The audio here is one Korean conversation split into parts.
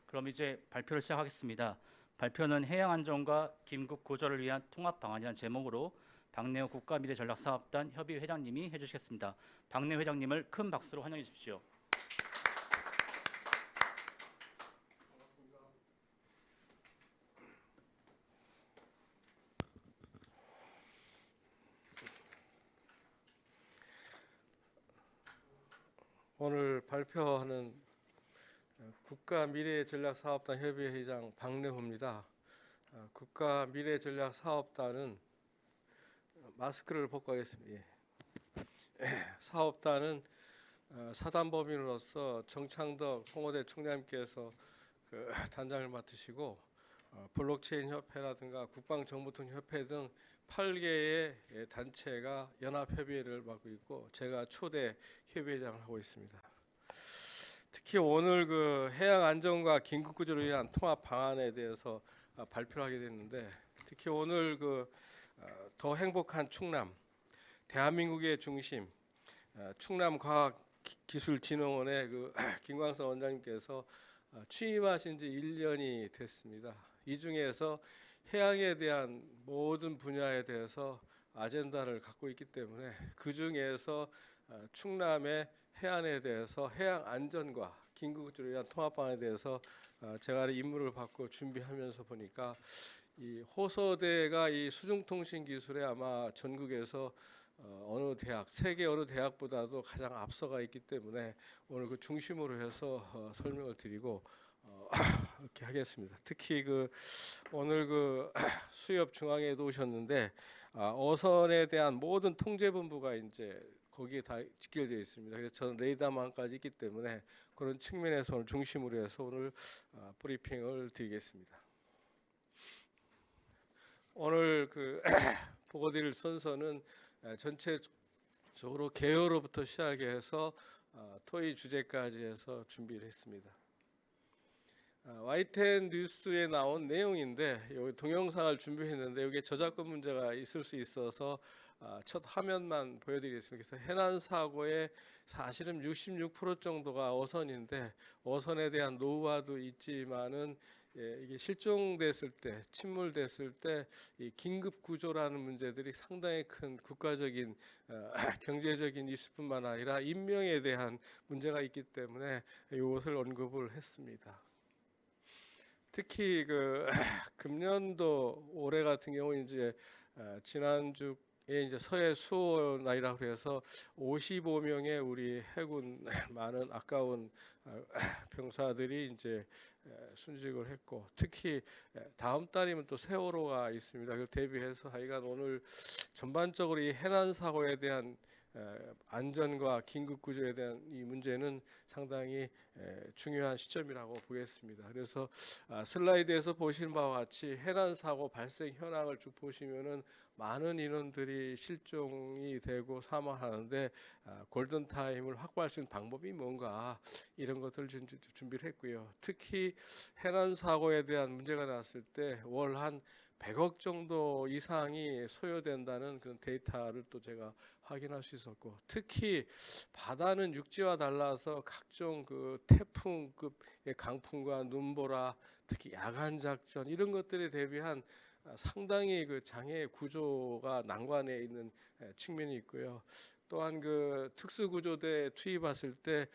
그럼 이제 발표를 시작하겠습니다. 발표는 해양 안전과 긴급 구조를 위한 통합 방안이라는 제목으로 박내호 국가미래전략사업단 협의 회장님이 해주시겠습니다. 박내호 회장님을 큰 박수로 환영해 주십시오. 오늘 발표하는 국가미래전략사업단 협의회장 박내호입니다. 국가미래전략사업단은 마스크를 벗고 하겠습니다. 사업단은 사단법인으로서 정창덕 송호대 총장님께서 단장을 맡으시고 블록체인 협회라든가 국방정보통 협회 등 8개의 단체가 연합협의회를 맡고 있고 제가 초대 협의회장을 하고 있습니다. 특히 오늘 해양 안전과 긴급 구조를 위한 통합 방안에 대해서 발표를 하게 됐는데, 특히 오늘 더 행복한 충남, 대한민국의 중심, 충남과학기술진흥원의 김광선 원장님께서 취임하신 지 1년이 됐습니다. 이 중에서 해양에 대한 모든 분야에 대해서 아젠다를 갖고 있기 때문에 그 중에서 충남의 해안에 대해서 해양 안전과 긴급구조를 위한 통합 방안에 대해서 제가 임무를 받고 준비하면서 보니까 이 호서대가 이 수중통신 기술에 아마 전국에서 어느 대학, 세계 어느 대학보다도 가장 앞서가 있기 때문에 오늘 그 중심으로 해서 설명을 드리고 이렇게 하겠습니다. 특히 오늘 수협 중앙에 놓으셨는데 어선에 대한 모든 통제본부가 이제 거기에 다 직결되어 있습니다. 그래서 저는 레이더망까지 있기 때문에 그런 측면에서 오늘 중심으로 해서 오늘 브리핑을 드리겠습니다. 오늘 보고 드릴 순서는 전체적으로 개요로부터 시작해서 토의 주제까지 해서 준비를 했습니다. YTN 뉴스에 나온 내용인데 여기 동영상을 준비했는데 여기 저작권 문제가 있을 수 있어서 첫 화면만 보여드리겠습니다. 그래서 해난 사고의 사실은 66% 정도가 어선인데 어선에 대한 노후화도 있지만은 이게 실종됐을 때, 침몰됐을 때 이 긴급 구조라는 문제들이 상당히 큰 국가적인 경제적인 이슈뿐만 아니라 인명에 대한 문제가 있기 때문에 이것을 언급을 했습니다. 특히 금년도 올해 같은 경우 이제 지난주에 이제 서해 수호 날이라고 해서 55명의 우리 해군 많은 아까운 병사들이 이제 순직을 했고, 특히 다음 달이면 또 세월호가 있습니다. 그 대비해서 하여간 오늘 전반적으로 이 해난 사고에 대한 안전과 긴급 구조에 대한 이 문제는 상당히 중요한 시점이라고 보겠습니다. 그래서 슬라이드에서 보시는 바와 같이 해난 사고 발생 현황을 쭉 보시면은 많은 인원들이 실종이 되고 사망하는데 골든 타임을 확보할 수 있는 방법이 뭔가 이런 것들을 준비를 했고요. 특히 해난 사고에 대한 문제가 났을 때 월 한 100억 정도 이상이 소요된다는 그런 데이터를 또 제가 확인할 수 있었고, 특히 바다는 육지와 달라서 각종 태풍급의 강풍과 눈보라, 특히 야간 작전 이런 것들에 대비한 상당히 장애 구조가 난관에 있는 측면이 있고요. 또한 특수구조대 투입했을 때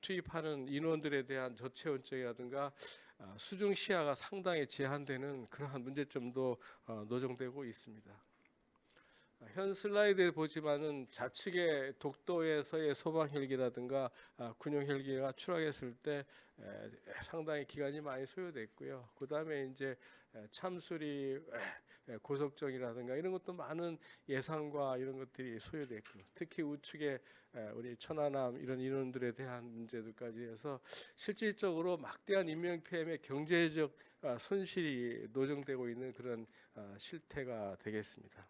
투입하는 인원들에 대한 저체온증이라든가 수중 시야가 상당히 제한되는 그러한 문제점도 노정되고 있습니다. 현 슬라이드에 보지만은 좌측에 독도에서의 소방 헬기라든가 군용 헬기가 추락했을 때 상당히 기간이 많이 소요됐고요. 그 다음에 이제 참수리 고속정이라든가 이런 것도 많은 예산과 이런 것들이 소요됐고, 특히 우측에 우리 천안함 이런 인원들에 대한 문제들까지 해서 실질적으로 막대한 인명 피해의 경제적 손실이 노정되고 있는 그런 실태가 되겠습니다.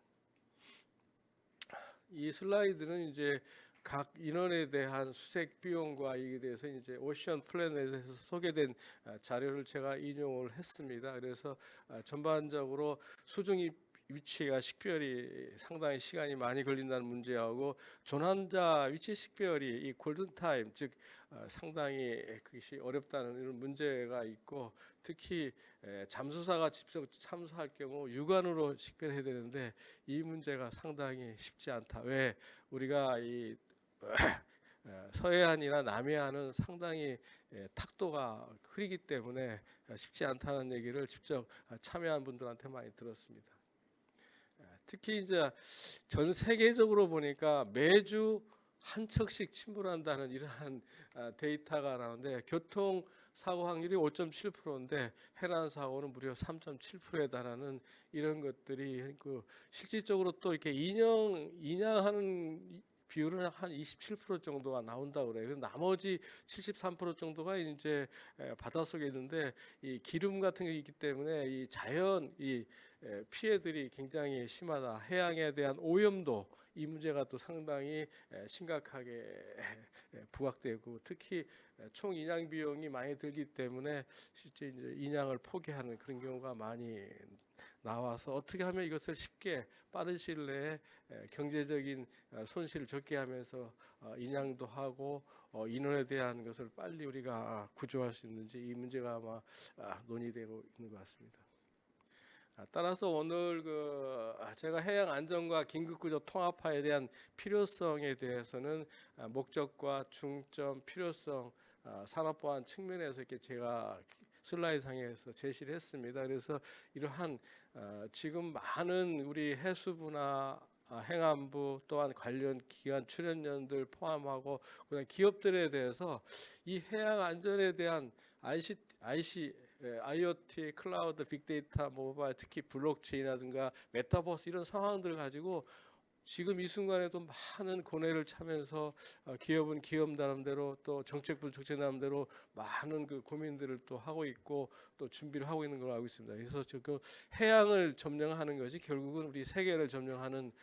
이 슬라이드는 이제 각 인원에 대한 수색 비용과 이에 대해서 이제 오션 플래닛에서 소개된 자료를 제가 인용을 했습니다. 그래서 전반적으로 수중 위치가 식별이 상당히 시간이 많이 걸린다는 문제하고 조난자 위치 식별이 이 골든 타임 즉 상당히 그것이 어렵다는 이런 문제가 있고 특히 잠수사가 직접 참수할 경우 육안으로 식별해야 되는데 이 문제가 상당히 쉽지 않다. 왜 우리가 이 서해안이나 남해안은 상당히 탁도가 흐리기 때문에 쉽지 않다는 얘기를 직접 참여한 분들한테 많이 들었습니다. 특히 이제 전 세계적으로 보니까 매주 한 척씩 침몰한다는 이러한 데이터가 나오는데 교통 사고 확률이 5.7%인데 해난 사고는 무려 3.7%에 달하는 이런 것들이 그 실질적으로 또 이렇게 인양하는 비율은 한 27% 정도가 나온다고 그래요. 나머지 73% 정도가 이제 바닷속에 있는데 이 기름 같은 게 있기 때문에 이 자연 이 피해들이 굉장히 심하다. 해양에 대한 오염도 이 문제가 또 상당히 심각하게 부각되고 특히 총 인양 비용이 많이 들기 때문에 실제 이제 인양을 포기하는 그런 경우가 많이 나와서 어떻게 하면 이것을 쉽게 빠른 시일 내에 경제적인 손실을 적게 하면서 인양도 하고 인원에 대한 것을 빨리 우리가 구조할 수 있는지 이 문제가 아마 논의되고 있는 것 같습니다. 따라서 오늘 제가 해양 안전과 긴급구조 통합화에 대한 필요성에 대해서는 목적과 중점, 필요성, 산업보안 측면에서 이렇게 제가 슬라이드상에서 제시를 했습니다. 그래서 이러한 지금 많은 우리 해수부나 행안부 또한 관련 기관 출연연들 포함하고 그다음 기업들에 대해서 이 해양 안전에 대한 IoT, 클라우드, 빅데이터, 모바일, 특히 블록체인이라든가 메타버스 이런 상황들을 가지고 지금 이 순간에도 많은 고뇌를 차면서 기업은 기업 나름대로 또 정책부 정책 나름대로 많은 그 고민들을 또 하고 있고 또 준비를 하고 있는 걸로 알고 있습니다. 그래서 지금 해양을 점령하는 것이 결국은 우리 세계를 점령하는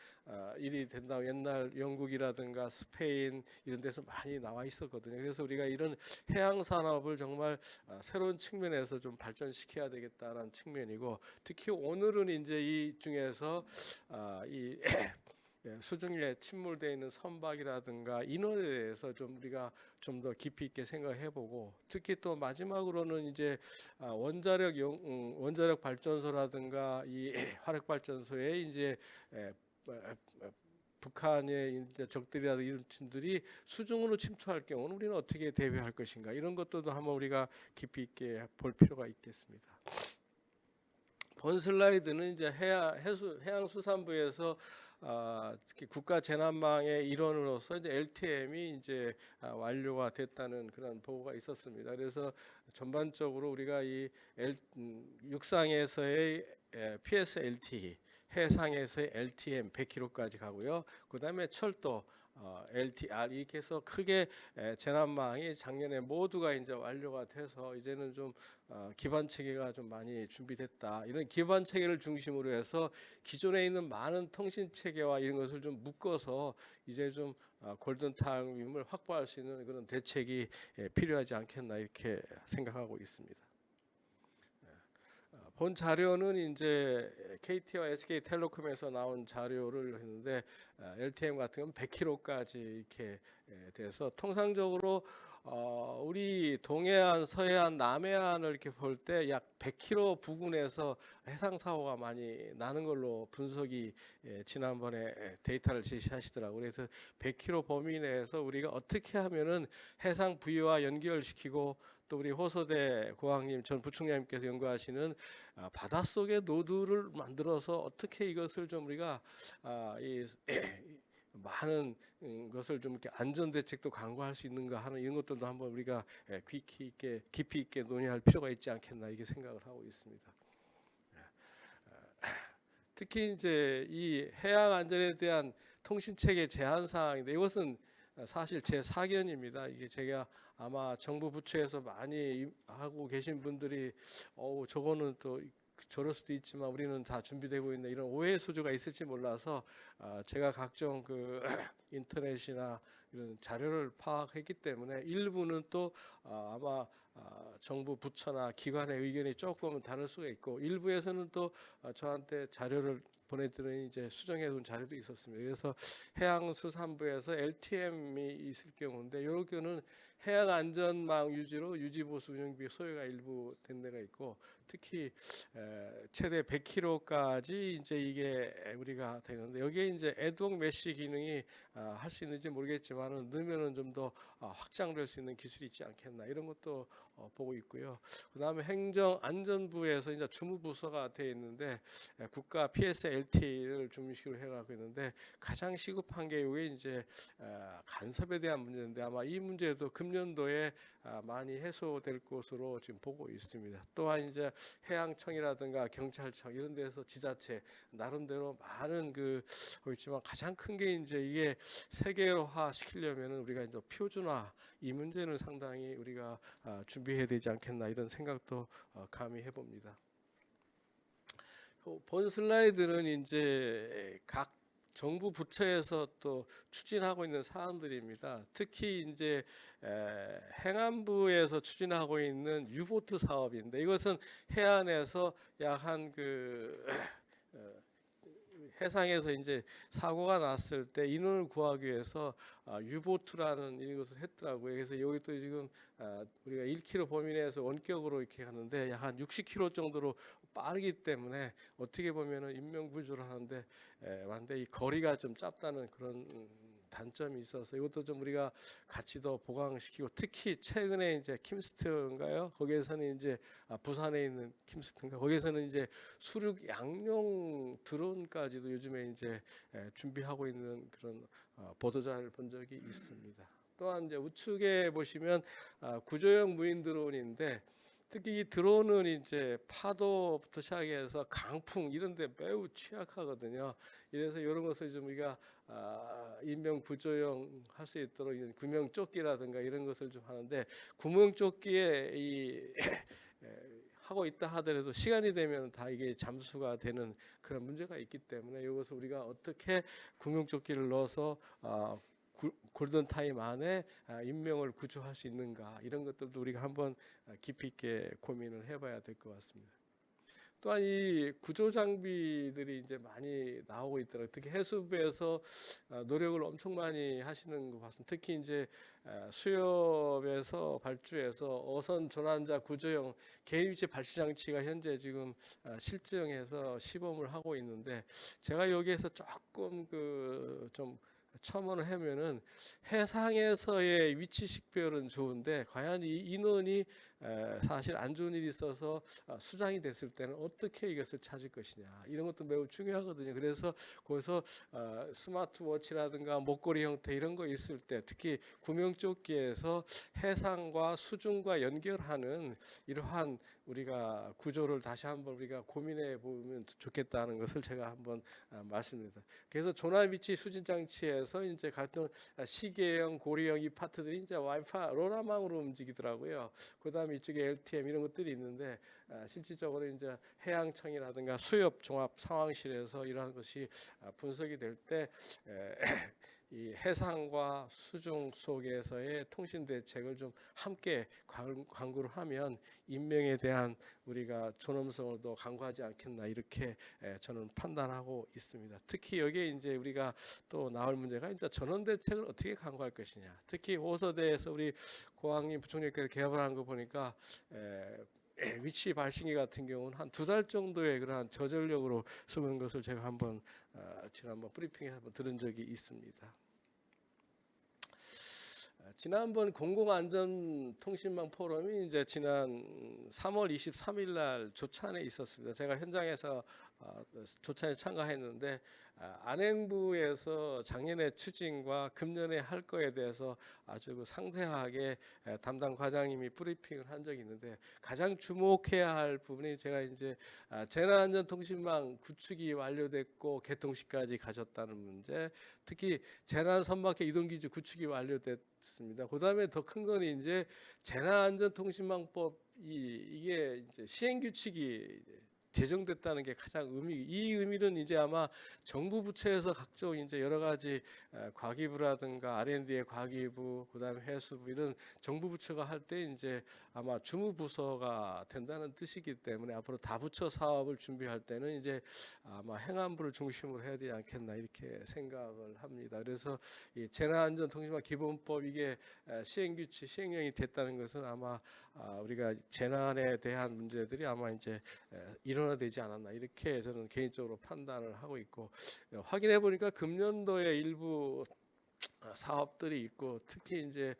일이 된다고 옛날 영국이라든가 스페인 이런 데서 많이 나와 있었거든요. 그래서 우리가 이런 해양 산업을 정말 새로운 측면에서 좀 발전시켜야 되겠다라는 측면이고 특히 오늘은 이제 이 중에서 이 수중에 침몰되어 있는 선박이라든가 인원에 대해서 좀 우리가 좀 더 깊이 있게 생각해보고 특히 또 마지막으로는 이제 원자력 발전소라든가 이 화력 발전소에 이제 북한의 이제 적들이라든가 이런 팀들이 수중으로 침투할 경우는 우리는 어떻게 대비할 것인가 이런 것들도 한번 우리가 깊이 있게 볼 필요가 있겠습니다. 본 슬라이드는 이제 해양수산부에서 특히 국가재난망의 일원으로서 이제 LTM이 이제 완료가 됐다는 그런 보고가 있었습니다. 그래서 전반적으로 우리가 이 육상에서의 PSLT, 해상에서의 LTM 100km까지 가고요. 그다음에 철도 LTR 이렇게 해서 크게 재난망이 작년에 모두가 이제 완료가 돼서 이제는 좀 기반 체계가 좀 많이 준비됐다. 이런 기반 체계를 중심으로 해서 기존에 있는 많은 통신 체계와 이런 것을 좀 묶어서 이제 좀 골든 타임을 확보할 수 있는 그런 대책이 필요하지 않겠나 이렇게 생각하고 있습니다. 본 자료는 이제 KT와 SK텔레콤에서 나온 자료를 했는데 LTM 같은 건 100km까지 이렇게 돼서 통상적으로 우리 동해안, 서해안, 남해안을 이렇게 볼 때 약 100km 부근에서 해상 사고가 많이 나는 걸로 분석이 지난번에 데이터를 제시하시더라고요. 그래서 100km 범위 내에서 우리가 어떻게 하면은 해상 부위와 연결시키고 또 우리 호소대 고왕님 전 부총장님께서 연구하시는 바닷속의 노드를 만들어서 어떻게 이것을 좀 우리가 많은 것을 좀 이렇게 안전 대책도 강구할 수 있는가 하는 이런 것들도 한번 우리가 깊이 있게 논의할 필요가 있지 않겠나 이렇게 생각을 하고 있습니다. 특히 이제 이 해양 안전에 대한 통신 체계 제한 사항인데 이것은 사실 제 사견입니다. 이게 제가 아마 정부 부처에서 많이 하고 계신 분들이 저거는 또 저럴 수도 있지만 우리는 다 준비되고 있는 이런 오해 소지가 있을지 몰라서 제가 각종 그 인터넷이나 이런 자료를 파악했기 때문에 일부는 또 아마 정부 부처나 기관의 의견이 조금은 다를 수가 있고 일부에서는 또 저한테 자료를 보내드리는 이제 수정해둔 자료도 있었습니다. 그래서 해양수산부에서 LTM이 있을 경우인데 이럴 경우는 해양안전망 유지로 유지보수 운영비 소요가 일부 된 데가 있고 특히 최대 100km까지 이제 이게 우리가 되는데 여기에 이제 애동 메쉬 기능이 할 수 있는지 모르겠지만은 넣으면은 좀 더 확장될 수 있는 기술이 있지 않겠나 이런 것도 보고 있고요. 그다음에 행정안전부에서 이제 주무부서가 되어 있는데 국가 PSLT를 주무식으로 해가고 있는데 가장 시급한 게 이게 이제 간섭에 대한 문제인데 아마 이 문제도 금년도에 많이 해소될 것으로 지금 보고 있습니다. 또한 이제 해양청이라든가 경찰청 이런 데서 지자체 나름대로 많은 있지만 가장 큰 게 이제 이게 세계화 시키려면은 우리가 이제 표준화 이 문제는 상당히 우리가 준비해야 되지 않겠나 이런 생각도 감히 해봅니다. 본 슬라이드는 이제 각 정부 부처에서 또 추진하고 있는 사안들입니다. 특히 이제 행안부에서 추진하고 있는 유보트 사업인데 이것은 해안에서 약 한 해상에서 이제 사고가 났을 때 인원을 구하기 위해서 유보트라는 이것을 했더라고요. 그래서 여기 또 지금 우리가 1km 범위 내에서 원격으로 이렇게 하는데 약 한 60km 정도로 빠르기 때문에 어떻게 보면은 인명 구조를 하는데 이 거리가 좀 짧다는 그런 단점이 있어서 이것도 좀 우리가 같이 더 보강시키고 특히 최근에 이제 킴스트인가요? 거기에서는 이제 부산에 있는 킴스트인가? 거기에서는 이제 수륙 양용 드론까지도 요즘에 이제 준비하고 있는 그런 보도자를 본 적이 있습니다. 또한 이제 우측에 보시면 구조형 무인 드론인데 특히 이 드론은 이제 파도부터 시작해서 강풍 이런 데 매우 취약하거든요. 이래서 이런 것을 좀 우리가 인명 구조용 할 수 있도록 구명조끼라든가 이런 것을 좀 하는데 구명조끼에 하고 있다 하더라도 시간이 되면 다 이게 잠수가 되는 그런 문제가 있기 때문에 이것을 우리가 어떻게 구명조끼를 넣어서 골든 타임 안에 인명을 구조할 수 있는가 이런 것들도 우리가 한번 깊이 있게 고민을 해봐야 될 것 같습니다. 또한 이 구조 장비들이 이제 많이 나오고 있더라고요. 특히 해수부에서 노력을 엄청 많이 하시는 것 같습니다. 특히 이제 수협에서 발주해서 어선 전환자 구조형 개인 위치 발시 장치가 현재 지금 실증해서 시범을 하고 있는데 제가 여기에서 조금 좀 첨언을 하면은 해상에서의 위치 식별은 좋은데 과연 이 인원이 사실 안 좋은 일이 있어서 수장이 됐을 때는 어떻게 이것을 찾을 것이냐 이런 것도 매우 중요하거든요. 그래서 거기서 스마트워치라든가 목걸이 형태 이런 거 있을 때 특히 구명조끼에서 해상과 수중과 연결하는 이러한 우리가 구조를 다시 한번 우리가 고민해 보면 좋겠다는 것을 제가 한번 말씀드립니다. 그래서 조나 위치 수진 장치에서 이제 같은 시계형, 고리형 이 파트들이 이제 와이파이 로라망으로 움직이더라고요. 그다음에 이쪽에 LTM 이런 것들이 있는데 실질적으로 이제 해양청이라든가 수협 종합 상황실에서 이러한 것이 분석이 될 때 이 해상과 수중 속에서의 통신 대책을 좀 함께 강구를 하면 인명에 대한 우리가 존엄성을 더 강구하지 않겠나 이렇게 저는 판단하고 있습니다. 특히 여기에 이제 우리가 또 나올 문제가 이제 전원 대책을 어떻게 강구할 것이냐. 특히 오서대에서 우리 고학님 부총리께서 개발한 거 보니까 위치 발신기 같은 경우는 한 2달 정도의 그러한 저전력으로 쓰는 것을 제가 한번 지난번 브리핑에 한번 들은 적이 있습니다. 지난번 공공안전통신망 포럼이 이제 지난 3월 23일 날 조찬에 있었습니다. 제가 현장에서 조찬에 참가했는데 안행부에서 작년에 추진과 금년에 할 거에 대해서 아주 상세하게 담당 과장님이 브리핑을 한 적이 있는데 가장 주목해야 할 부분이 제가 이제 재난안전통신망 구축이 완료됐고 개통식까지 가졌다는 문제, 특히 재난선박해 이동기지 구축이 완료됐습니다. 그다음에 더 큰 건 이제 재난안전통신망법 이게 이제 시행규칙이 제정됐다는 게 가장 이 의미는 이제 아마 정부 부처에서 각종 이제 여러 가지 과기부라든가 R&D의 과기부, 그다음에 해수부 이런 정부 부처가 할 때 이제 아마 주무부서가 된다는 뜻이기 때문에 앞으로 다부처 사업을 준비할 때는 이제 아마 행안부를 중심으로 해야 되지 않겠나 이렇게 생각을 합니다. 그래서 이 재난안전통신망 기본법 이게 시행규칙 시행령이 됐다는 것은 아마 우리가 재난에 대한 문제들이 아마 이제 일어나되지 않았나 이렇게 저는 개인적으로 판단을 하고 있고, 확인해 보니까 금년도에 일부 사업들이 있고, 특히 이제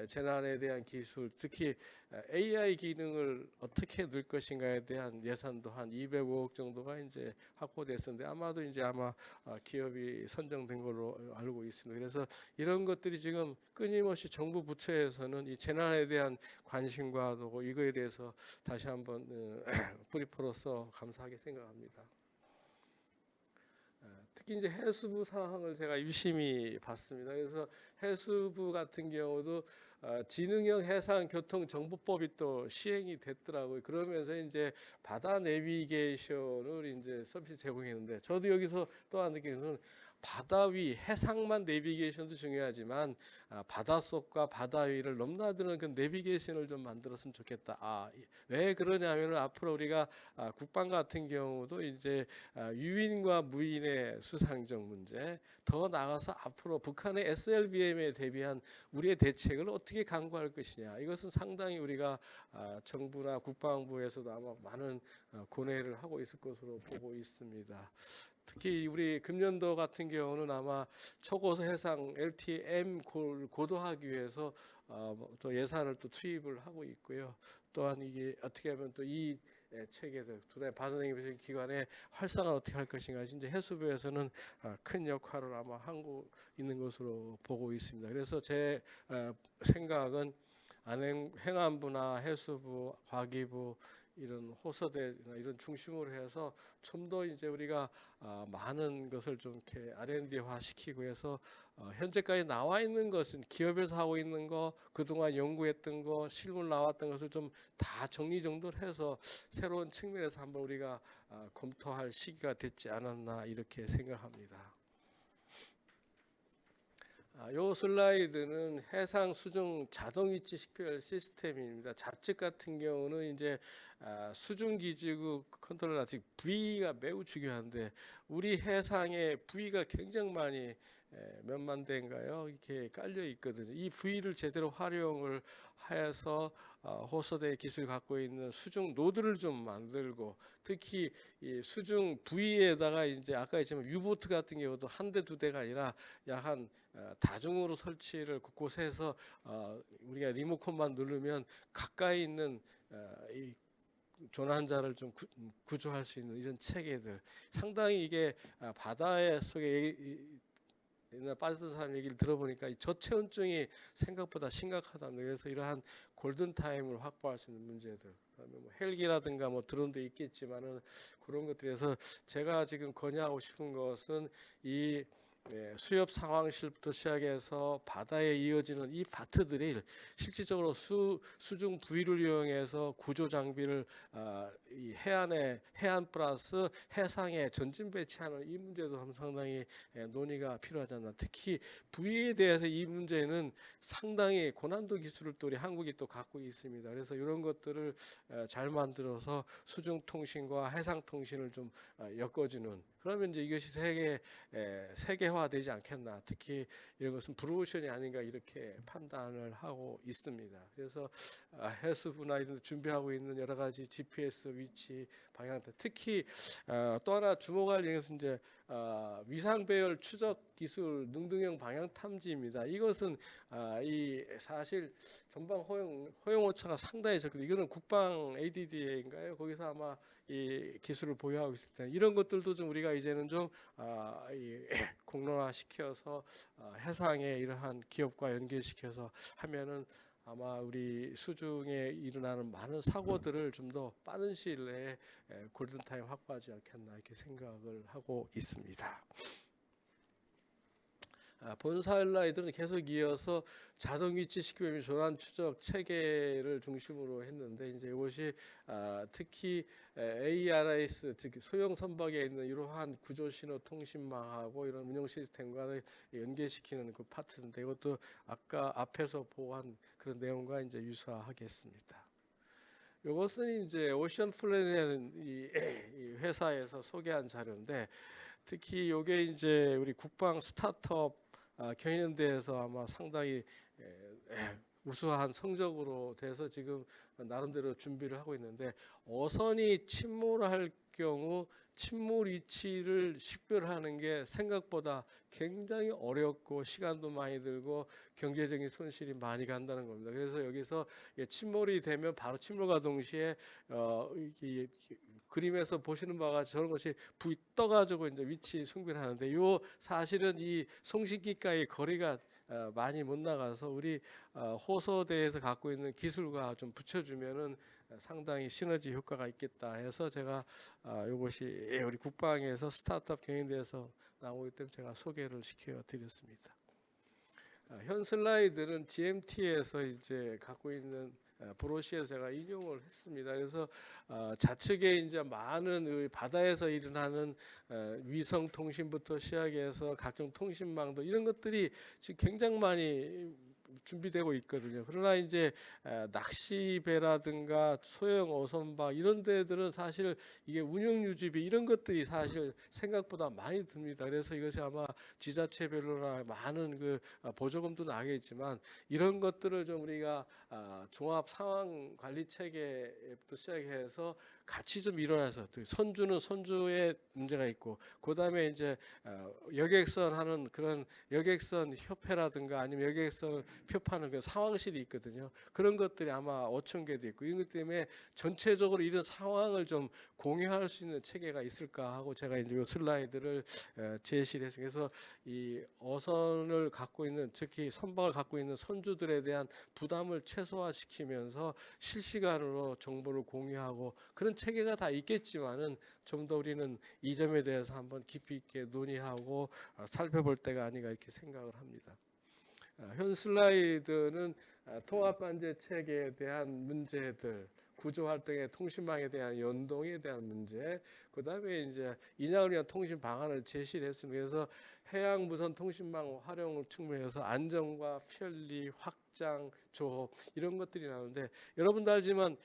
재난에 대한 기술, 특히 AI 기능을 어떻게 넣을 것인가에 대한 예산도 한 205억 정도가 이제 확보됐었는데 아마도 이제 기업이 선정된 걸로 알고 있습니다. 그래서 이런 것들이 지금 끊임없이 정부 부처에서는 이 재난에 대한 관심과 또 이거에 대해서 다시 한번 브리퍼로서 감사하게 생각합니다. 특히 이제 해수부 사항을 제가 유심히 봤습니다. 그래서 해수부 같은 경우도 지능형 해상교통정보법이 또 시행이 됐더라고요. 그러면서 이제 바다 내비게이션을 이제 서비스 제공했는데, 저도 여기서 또한 느끼는 것은 바다 위 해상만 내비게이션도 중요하지만 바닷속과 바다 위를 넘나드는 그 내비게이션을 좀 만들었으면 좋겠다. 왜 그러냐면 앞으로 우리가 국방 같은 경우도 이제 유인과 무인의 수상적 문제, 더 나아가서 앞으로 북한의 SLBM에 대비한 우리의 대책을 어떻게 강구할 것이냐, 이것은 상당히 우리가 정부나 국방부에서도 아마 많은 고뇌를 하고 있을 것으로 보고 있습니다. 특히 우리 금년도 같은 경우는 아마 초고속 해상 LTM 고도하기 위해서 또 예산을 또 투입을 하고 있고요. 또한 이게 어떻게 하면 또 이 체계들 두 바다내비 기관의 활성화를 어떻게 할 것인가, 이제 해수부에서는 큰 역할을 아마 하고 있는 것으로 보고 있습니다. 그래서 제 생각은 행안부나 해수부, 과기부 이런 호서대나 이런 중심으로 해서 좀 더 이제 우리가 많은 것을 좀 이렇게 R&D화 시키고 해서 현재까지 나와 있는 것은 기업에서 하고 있는 거, 그동안 연구했던 거, 실물 나왔던 것을 좀 다 정리정돈을 해서 새로운 측면에서 한번 우리가 검토할 시기가 됐지 않았나 이렇게 생각합니다. 요 슬라이드는 해상 수중 자동 위치 식별 시스템입니다. 좌측 같은 경우는 이제 수중 기지국 컨트롤 아직 부위가 매우 중요한데, 우리 해상에 부위가 굉장히 많이 몇만 대인가요? 이렇게 깔려 있거든요. 이 부위를 제대로 활용을 해서 호서대 기술이 갖고 있는 수중 노드를 좀 만들고, 특히 이 수중 부위에다가 이제 아까 했지만 유보트 같은 경우도 한 대 두 대가 아니라 약 한 다중으로 설치를 곳곳에 해서 우리가 리모컨만 누르면 가까이 있는 이 조난자를 좀 구조할 수 있는 이런 체계들, 상당히 이게 바다에 속에 옛날 빠졌던 사람 얘기를 들어보니까 이 저체온증이 생각보다 심각하답니다. 그래서 이러한 골든 타임을 확보할 수 있는 문제들, 그다음에 뭐 헬기라든가 뭐 드론도 있겠지만은 그런 것들에서 제가 지금 건의하고 싶은 것은 이 수협 상황실부터 시작해서 바다에 이어지는 이 파트들이 실질적으로 수중 부위를 이용해서 구조 장비를 이 해안 플러스 해상에 전진 배치하는 이 문제도 상당히 논의가 필요하지 않나. 특히 부위에 대해서 이 문제는 상당히 고난도 기술을 또 우리 한국이 또 갖고 있습니다. 그래서 이런 것들을 잘 만들어서 수중 통신과 해상 통신을 좀 엮어주는, 그러면 이제 이것이 세계화되지 않겠나. 특히 이런 것은 블루오션이 아닌가 이렇게 판단을 하고 있습니다. 그래서 해수부나 이런 데 준비하고 있는 여러 가지 GPS 위치 방향들, 특히 또 하나 주목할 일은 이제 위상 배열 추적 기술 능동형 방향 탐지입니다. 이것은 이 사실 전방 허용 오차가 상당히 적거든요. 이거는 국방 ADD인가요? 거기서 아마 이 기술을 보유하고 있을 텐데, 이런 것들도 좀 우리가 이제는 좀 공론화 시켜서 해상에 이러한 기업과 연계시켜서 하면은 아마 우리 수중에 일어나는 많은 사고들을 좀 더 빠른 시일 내에 골든타임 확보하지 않겠나 이렇게 생각을 하고 있습니다. 본 슬라이드는 계속 이어서 자동 위치 시큐 전환 추적 체계를 중심으로 했는데 이제 이것이 특히 ARIS 즉 소형 선박에 있는 이러한 구조 신호 통신망하고 이런 운영 시스템과 연계시키는 그 파트인데 이것도 아까 앞에서 보한 그런 내용과 이제 유사하겠습니다. 이것은 이제 오션 플랜이라는 이 회사에서 소개한 자료인데 특히 이게 이제 우리 국방 스타트업 경연대회에서 아마 상당히 우수한 성적으로 돼서 지금 나름대로 준비를 하고 있는데 어선이 침몰할 경우 침몰 위치를 식별하는 게 생각보다 굉장히 어렵고 시간도 많이 들고 경제적인 손실이 많이 간다는 겁니다. 그래서 여기서 침몰이 되면 바로 침몰과 동시에 이 그림에서 보시는 바와 같이 저런 것이 불이 떠가지고 이제 위치 송변하는데 요 사실은 이 송신기가의 거리가 많이 못 나가서 우리 호소대에서 갖고 있는 기술과 좀 붙여주면은 상당히 시너지 효과가 있겠다 해서 제가 이것이 우리 국방에서 스타트업 경연대회에서 나오기 때문에 제가 소개를 시켜드렸습니다. 현 슬라이드는 GMT에서 이제 갖고 있는 브로시에서 제가 인용을 했습니다. 그래서 좌측에 이제 많은 우리 바다에서 일어나는 위성 통신부터 시작해서 각종 통신망도 이런 것들이 지금 굉장히 많이 준비되고 있거든요. 그러나 이제 낚시배라든가 소형 어선박 이런 데들은 사실 이게 운영 유지비 이런 것들이 사실 생각보다 많이 듭니다. 그래서 이것이 아마 지자체별로나 많은 그 보조금도 나겠지만 이런 것들을 좀 우리가 종합 상황 관리 체계부터 시작해서 같이 좀 일어나서 선주는 선주의 문제가 있고 그다음에 이제 여객선 하는 그런 여객선 협회라든가 아니면 여객선 표파는 그 상황실이 있거든요. 그런 것들이 아마 5천 개도 있고 이것 때문에 전체적으로 이런 상황을 좀 공유할 수 있는 체계가 있을까 하고 제가 이제 이 슬라이드를 제시를 했어요. 그래서 이 어선을 갖고 있는 특히 선박을 갖고 있는 선주들에 대한 부담을 최소화시키면서 실시간으로 정보를 공유하고 그런 체계가 다 있겠지만은 좀 더 우리는 이 점에 대해서 한번 깊이 있게 논의하고 살펴볼 때가 아닌가 이렇게 생각을 합니다. 현 슬라이드는 통합관제 체계에 대한 문제들, 구조 활동의 통신망에 대한 연동에 대한 문제, 그다음에 이제 인양을 위한 통신 방안을 제시를 했습니다. 그래서 해양 무선 통신망 활용 측면에서 안정과 편리, 확장, 조업 이런 것들이 나오는데 여러분도 알지만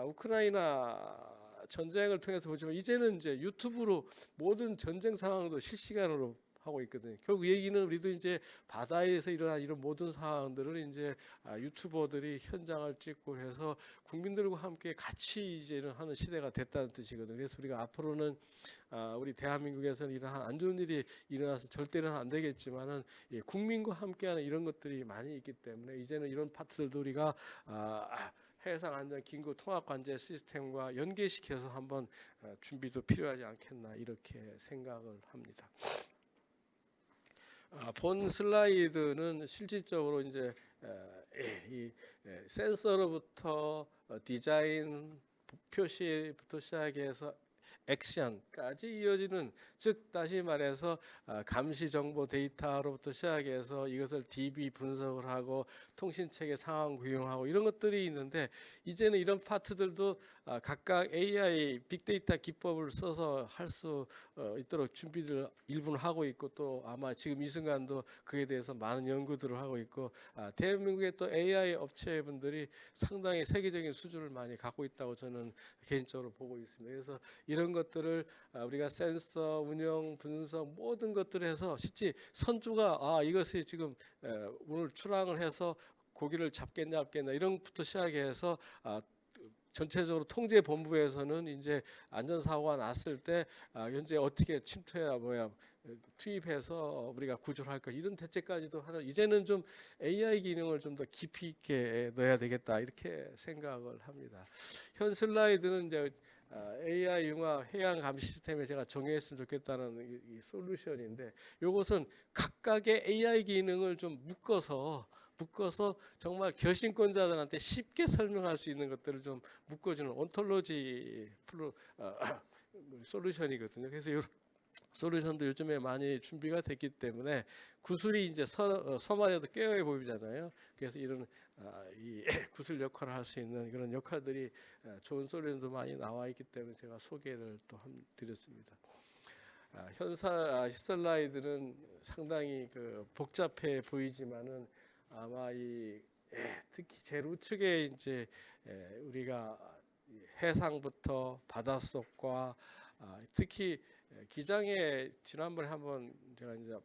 우크라이나 전쟁을 통해서 보지만 이제는 이제 유튜브로 모든 전쟁 상황도 실시간으로 하고 있거든요. 결국 이 얘기는 우리도 이제 바다에서 일어난 이런 모든 상황들을 이제 유튜버들이 현장을 찍고 해서 국민들과 함께 같이 이제 하는 시대가 됐다는 뜻이거든요. 그래서 우리가 앞으로는 우리 대한민국에서는 이러한 안 좋은 일이 일어나서 절대는 안 되겠지만은 국민과 함께하는 이런 것들이 많이 있기 때문에 이제는 이런 파트들도 우리가 해상 안전 긴급 통합 관제 시스템과 연계시켜서 한번 준비도 필요하지 않겠나 이렇게 생각을 합니다. 본 슬라이드는 실질적으로 이제 이 센서로부터 디자인 표시부터 시작해서 액션까지 이어지는 즉 다시 말해서 감시 정보 데이터로부터 시작해서 이것을 DB 분석을 하고 통신체계 상황 구형하고 이런 것들이 있는데 이제는 이런 파트들도 각각 AI 빅데이터 기법을 써서 할 수 있도록 준비를 일부는 하고 있고 또 아마 지금 이 순간도 그에 대해서 많은 연구들을 하고 있고 대한민국의 또 AI 업체분들이 상당히 세계적인 수준을 많이 갖고 있다고 저는 개인적으로 보고 있습니다. 그래서 이런 것들을 우리가 센서, 운영, 분석 모든 것들을 해서 실제 선주가 이것이 지금 오늘 출항을 해서 고기를 잡겠냐 이런 것부터 시작해서 전체적으로 통제본부에서는 이제 안전사고가 났을 때 현재 어떻게 침투해야 투입해서 우리가 구조를 할까 이런 대책까지도 하는 이제는 좀 AI 기능을 좀 더 깊이 있게 넣어야 되겠다 이렇게 생각을 합니다. 현 슬라이드는 이제 AI 융합 해양 감시 시스템에 제가 정의했으면 좋겠다는 이 솔루션인데 이것은 각각의 AI 기능을 좀 묶어서 정말 결심권자들한테 쉽게 설명할 수 있는 것들을 좀 묶어주는 온톨로지 솔루션이거든요. 그래서 솔루션도 요즘에 많이 준비가 됐기 때문에 구슬이 이제 서만 해도 깨어 보이잖아요. 그래서 이런 이 구슬 역할을 할 수 있는 그런 역할들이 좋은 솔루션도 많이 나와 있기 때문에 제가 소개를 또 드렸습니다. 슬라이드는 상당히 그 복잡해 보이지만은 아마 특히 제일 우측에 이제 우리가 해상부터 바닷속과 특히 기장에 지난번에 한번 제가 이제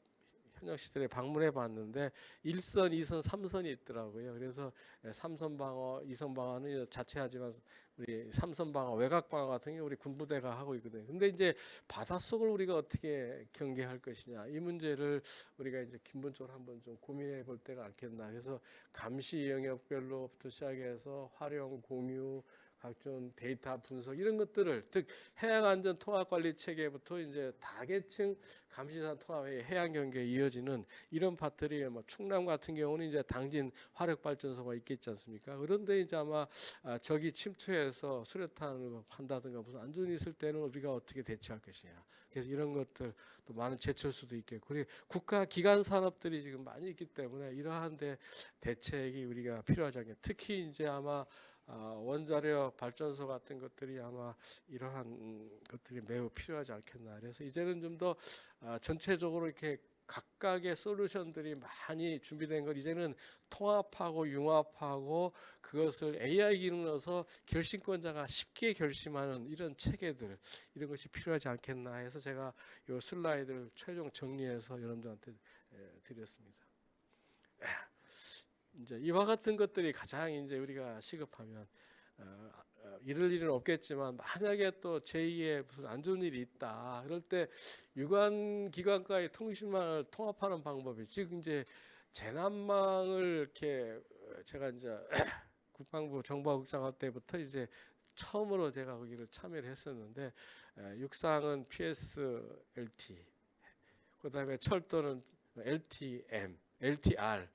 현역 시절에 방문해 봤는데 1선, 2선, 3선이 있더라고요. 그래서 3선 방어, 2선 방어는 자체하지만 우리 3선 방어, 외곽 방어 같은 게 우리 군부대가 하고 있거든요. 근데 이제 바닷속을 우리가 어떻게 경계할 것이냐 이 문제를 우리가 이제 기본적으로 한번 좀 고민해 볼 때가 않겠나. 그래서 감시 영역별로부터 시작해서 활용, 공유, 각종 데이터 분석 이런 것들을 즉 해양안전 통합관리 체계부터 이제 다계층 감시사 통합의 해양 경계에 이어지는 이런 파트들이 뭐 충남 같은 경우는 이제 당진 화력 발전소가 있겠지 않습니까? 그런데 이제 아마 적이 침투해서 수류탄을 한다든가 무슨 안 좋은 일이 있을 때는 우리가 어떻게 대처할 것이냐. 그래서 이런 것들 또 많은 제철수도 있겠고 그리고 국가 기관 산업들이 지금 많이 있기 때문에 이러한데 대책이 우리가 필요하지 않겠냐. 특히 이제 아마 원자력 발전소 같은 것들이 아마 이러한 것들이 매우 필요하지 않겠나. 그래서 이제는 좀 더 전체적으로 이렇게 각각의 솔루션들이 많이 준비된 걸 이제는 통합하고 융합하고 그것을 AI 기능을 넣어서 결심권자가 쉽게 결심하는 이런 체계들 이런 것이 필요하지 않겠나 해서 제가 이 슬라이드를 최종 정리해서 여러분들한테 드렸습니다. 이제 이와 같은 것들이 가장 이제 우리가 시급하면 이럴 일은 없겠지만 만약에 또 제2의 무슨 안 좋은 일이 있다 그럴 때 유관 기관과의 통신망을 통합하는 방법이 지금 이제 재난망을 이렇게 제가 이제 국방부 정보국장 할 때부터 이제 처음으로 제가 거기를 참여를 했었는데 육상은 PSLT 그다음에 철도는 LTM, LTR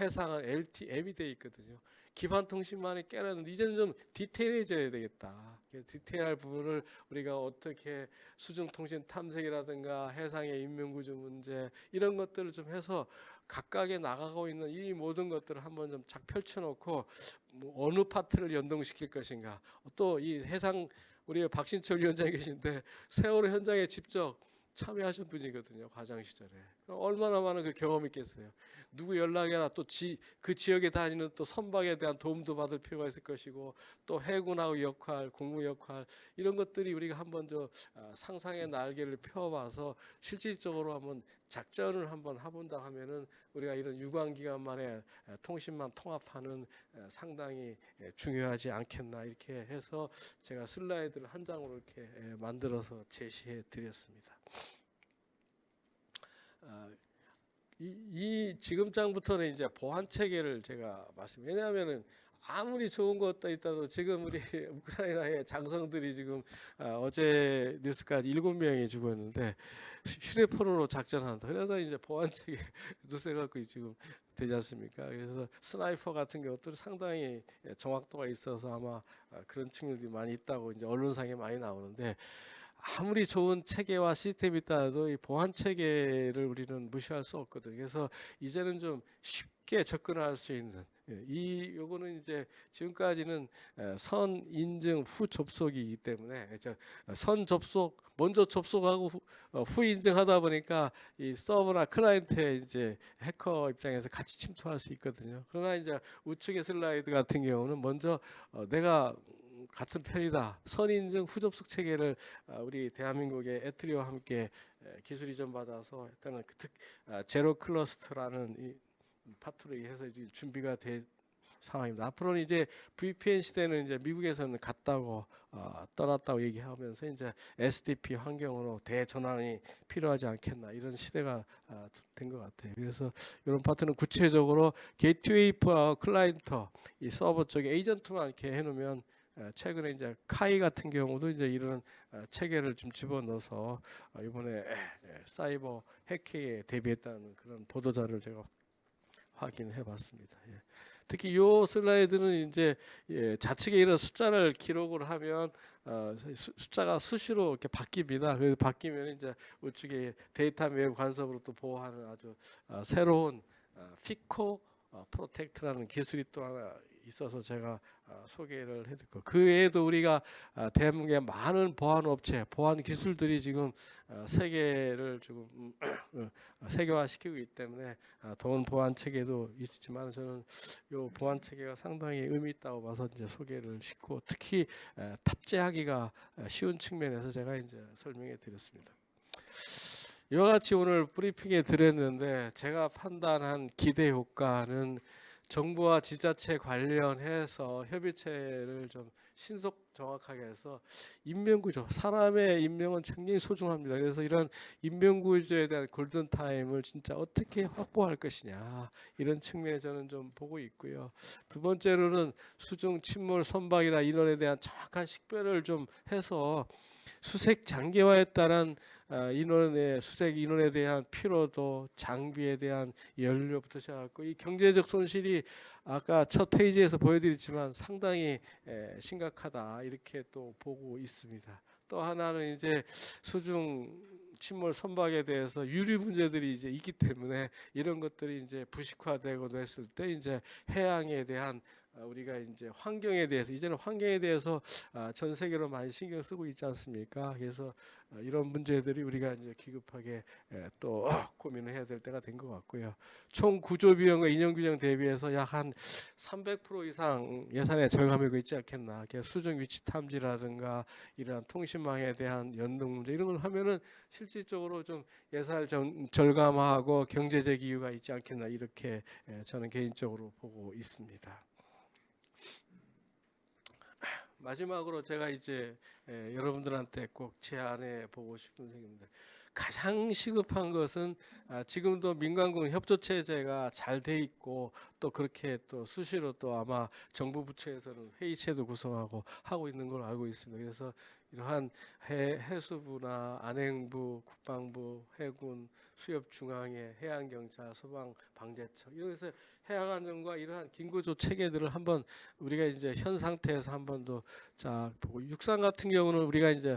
해상은 LTM이 돼 있거든요. 기반 통신망이 깨라는데 이제는 좀 디테일해져야 되겠다. 디테일할 부분을 우리가 어떻게 수중 통신 탐색이라든가 해상의 인명구조 문제 이런 것들을 좀 해서 각각에 나가고 있는 이 모든 것들을 한번 좀 쫙 펼쳐놓고 뭐 어느 파트를 연동시킬 것인가. 또 이 해상 우리 박신철 위원장이 계신데 세월호 현장에 직접 참여하신 분이거든요. 과장 시절에. 얼마나 많은 그 경험이 있겠어요. 누구 연락해라 또 그 지역에 다니는 또 선박에 대한 도움도 받을 필요가 있을 것이고 또 해군하고 역할, 공무 역할 이런 것들이 우리가 한번 상상의 날개를 펴봐서 실질적으로 한번 작전을 한번 해본다 하면은 우리가 이런 유관기관만의 통신만 통합하는 상당히 중요하지 않겠나 이렇게 해서 제가 슬라이드를 한 장으로 이렇게 만들어서 제시해 드렸습니다. 이 지금장부터는 이제 보안 체계를 제가 왜냐하면은 아무리 좋은 것도 있다도 지금 우리 우크라이나의 장성들이 지금 어제 뉴스까지 7명이 죽었는데 휴대폰으로 작전한다. 그래서 이제 보안 체계 누세 갖고 지금 되지 않습니까? 그래서 스나이퍼 같은 것들은 상당히 정확도가 있어서 아마 그런 측면들이 많이 있다고 이제 언론상에 많이 나오는데 아무리 좋은 체계와 시스템이 있다도 이 보안 체계를 우리는 무시할 수 없거든요. 그래서 이제는 좀 쉽게 접근할 수 있는 요거는 이제 지금까지는 선 인증 후 접속이기 때문에 선 접속 먼저 접속하고 후 인증하다 보니까 이 서버나 클라이언트의 이제 해커 입장에서 같이 침투할 수 있거든요. 그러나 이제 우측의 슬라이드 같은 경우는 먼저 내가 같은 편이다. 선인증 후접속 체계를 우리 대한민국의 에트리와 함께 기술 이전 받아서 일단은 제로 클러스터라는 이 파트로 해서 준비가 된 상황입니다. 앞으로는 이제 VPN 시대는 이제 미국에서는 갔다고 떠났다고 얘기하면서 이제 SDP 환경으로 대전환이 필요하지 않겠나 이런 시대가 된 것 같아요. 그래서 이런 파트는 구체적으로 게이트웨이와 클라이언트 이 서버 쪽에 에이전트만 이렇게 해놓으면 최근에 이제 카이 같은 경우도 이제 이런 체계를 좀 집어넣어서 이번에 사이버 해킹에 대비했다는 그런 보도자를 제가 확인해 봤습니다. 특히 요 슬라이드는 이제 좌측에 이런 숫자를 기록을 하면 숫자가 수시로 이렇게 바뀝니다. 그래서 바뀌면 이제 우측에 데이터 외부 간섭으로 또 보호하는 아주 새로운 피코 프로텍트라는 기술이 또 하나 있어서 제가 소개를 해드리고, 그 외에도 우리가 대한민국의 많은 보안 업체, 보안 기술들이 지금 세계를 지금 세계화시키고 있기 때문에 돈 보안 체계도 있지만 저는 이 보안 체계가 상당히 의미 있다고 봐서 이제 소개를 시고, 특히 탑재하기가 쉬운 측면에서 제가 이제 설명해 드렸습니다. 이와 같이 오늘 브리핑에 드렸는데, 제가 판단한 기대 효과는 정부와 지자체 관련해서 협의체를 좀 신속 정확하게 해서 인명구조, 사람의 인명은 굉장히 소중합니다. 그래서 이런 인명구조에 대한 골든타임을 진짜 어떻게 확보할 것이냐, 이런 측면에 저는 좀 보고 있고요. 두 번째로는 수중 침몰 선박이나 인원에 대한 정확한 식별을 좀 해서 수색 장기화에 따른 수색 인원에 대한 피로도, 장비에 대한 연료부터 시작하고, 이 경제적 손실이 아까 첫 페이지에서 보여드렸지만 상당히 심각하다, 이렇게 또 보고 있습니다. 또 하나는 이제 수중 침몰 선박에 대해서 유류 문제들이 이제 있기 때문에 이런 것들이 이제 부식화되고 했을 때 이제 해양에 대한 우리가 이제 환경에 대해서, 이제는 환경에 대해서 전 세계로 많이 신경 쓰고 있지 않습니까? 그래서 이런 문제들이 우리가 이제 기급하게 또 고민을 해야 될 때가 된 것 같고요. 총 구조 비용과 인원 규정 대비해서 약 한 300% 이상 예산에 절감하고 있지 않겠나. 수중 위치 탐지라든가 이러한 통신망에 대한 연동 문제, 이런 걸 하면은 실질적으로 좀 예산을 절감하고 경제적 이유가 있지 않겠나, 이렇게 저는 개인적으로 보고 있습니다. 마지막으로 제가 이제 여러분들한테 꼭 제안해 보고 싶은 생각입니다. 가장 시급한 것은 지금도 민간군 협조 체제가 잘 돼 있고, 또 그렇게 또 수시로 또 아마 정부 부처에서는 회의체도 구성하고 하고 있는 걸로 알고 있습니다. 그래서 이러한 해수부나 안행부, 국방부, 해군, 수협중앙회, 해양경찰, 소방방재청, 이래서 해양안전과 이러한 긴구조 체계들을 한번 우리가 이제 현 상태에서 한 번 더 보고, 육상 같은 경우는 우리가 이제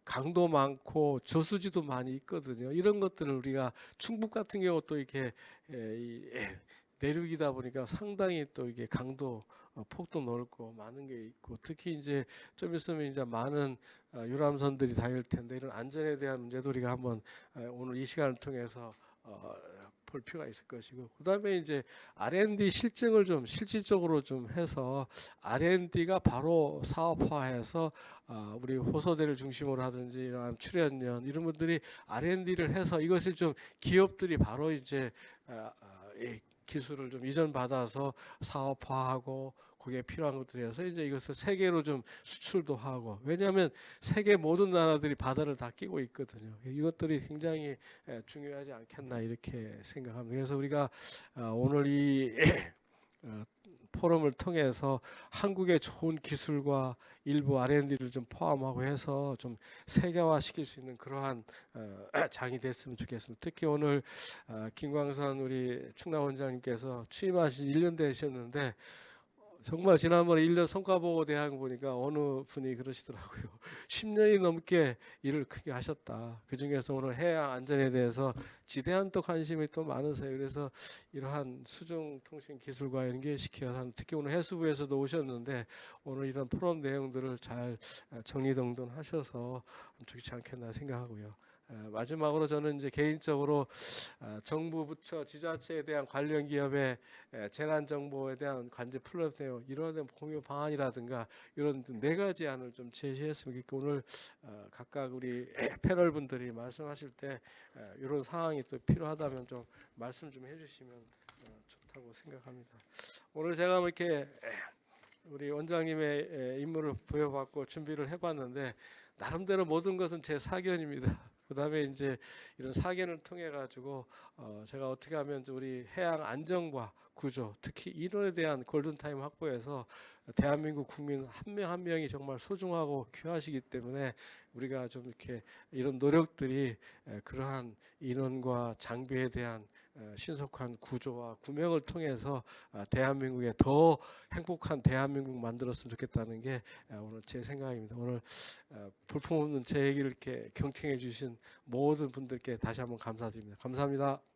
강도 많고 저수지도 많이 있거든요. 이런 것들을 우리가 충북 같은 경우 또 이렇게 내륙이다 보니까 상당히 또 이게 강도 폭도 넓고 많은 게 있고, 특히 이제 좀 있으면 이제 많은 유람선들이 다닐 텐데, 이런 안전에 대한 문제도 우리가 한번 오늘 이 시간을 통해서 볼 필요가 있을 것이고, 그다음에 이제 R&D 실증을 좀 실질적으로 좀 해서 R&D가 바로 사업화해서 우리 호소대를 중심으로 하든지 이런 출연연 이런 분들이 R&D를 해서 이것을 좀 기업들이 바로 이제 이 기술을 좀 이전받아서 사업화하고, 그게 필요한 것들이어서 이제 이것을 세계로 좀 수출도 하고, 왜냐하면 세계 모든 나라들이 바다를 다 끼고 있거든요. 이것들이 굉장히 중요하지 않겠나, 이렇게 생각합니다. 그래서 우리가 오늘 이 포럼을 통해서 한국의 좋은 기술과 일부 R&D를 좀 포함하고 해서 좀 세계화 시킬 수 있는 그러한 장이 됐으면 좋겠습니다. 특히 오늘 김광선 우리 충남원장님께서 취임하신 1년 되셨는데, 정말 지난번에 1년 성과보고 대항 보니까 어느 분이 그러시더라고요. 10년이 넘게 일을 크게 하셨다. 그중에서 오늘 해양 안전에 대해서 지대한 또 관심이 또 많으세요. 그래서 이러한 수중 통신 기술과 연계시켜서, 특히 오늘 해수부에서도 오셨는데 오늘 이런 포럼 내용들을 잘 정리정돈하셔서 좋지 않겠나 생각하고요. 마지막으로 저는 이제 개인적으로 정부 부처 지자체에 대한 관련 기업의 재난 정보에 대한 관제 플랫폼, 이런 공유 방안이라든가 이런 4가지 안을 좀 제시했으면 좋겠고, 오늘 각각 우리 패널 분들이 말씀하실 때 이런 상황이 또 필요하다면 좀 말씀 좀 해주시면 좋다고 생각합니다. 오늘 제가 이렇게 우리 원장님의 임무를 부여받고 준비를 해봤는데, 나름대로 모든 것은 제 사견입니다. 그다음에 이제 이런 사견을 통해 가지고 제가 어떻게 하면 우리 해양 안전과 구조, 특히 인원에 대한 골든타임 확보해서 대한민국 국민 한 명 한 명이 정말 소중하고 귀하시기 때문에 우리가 좀 이렇게 이런 노력들이 그러한 인원과 장비에 대한 신속한 구조와 구명을 통해서 대한민국에 더 행복한 대한민국 만들었으면 좋겠다는 게 오늘 제 생각입니다. 오늘 볼품없는 제 얘기를 이렇게 경청해 주신 모든 분들께 다시 한번 감사드립니다. 감사합니다.